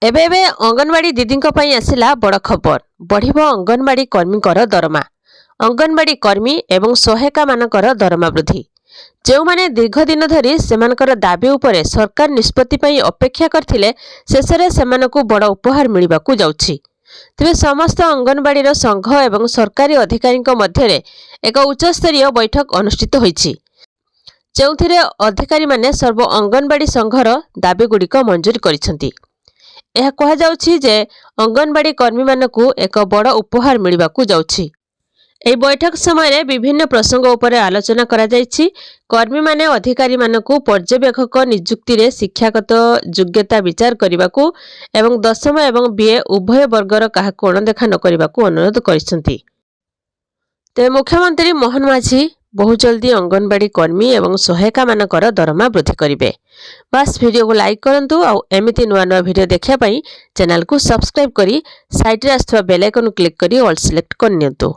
एबे एबे अंगनवाड़ी दीदी आसिला बड़ खबर बढ़िबो अंगनवाड़ी कर्मीकर दरमा। अंगनवाड़ी कर्मी एवं सहायिका मानकर दरमा वृद्धि जो माने दीर्घ दिन धरी सेमानकर दाबी उपरे सरकार निष्पत्ति पई अपेक्षा करथिले शेषरे सेमानकु बड़ उपहार मिलिबाकु जाउछि। तेबे समस्त अंगनवाड़ी संघ एवं सरकारी अधिकारी मध्यरे एक उच्चस्तरीय बैठक अनुष्ठित होइछि, जोथिरे अधिकारी माने सर्व अंगनवाड़ी संघर दाबी गुड़िक मंजूर करिसेंति। यह कहा जाउछि जे अंगनवाड़ी कर्मी मानकु एक बड़ उपहार मिलिबाकु जाउछि। एही बैठक समय विभिन्न प्रसंग उपरे आलोचना करा जाइछि। कर्मी माने अधिकारी मानकु पर्यवेक्षक नियुक्ति रे शिक्षागत योग्यता विचार करिबाकु एवं दशम एवं बीए उभय वर्गर काहाकु अणदेखा न करिबाकु अनुरोध करिसेंति। तेबे मुख्यमंत्री मोहन माझी बहु जल्दी अंगनवाड़ी कर्मी एवं सहायिका मानकर दरमा वृद्धि करिवे। बस वीडियो को लाइक करंतु और एमिति नुआ नुआ वीडियो देखिया पई चैनल को सब्सक्राइब करी साइड रे आस्थवा बेल आइकन क्लिक करी ऑल सिलेक्ट करनियंतु।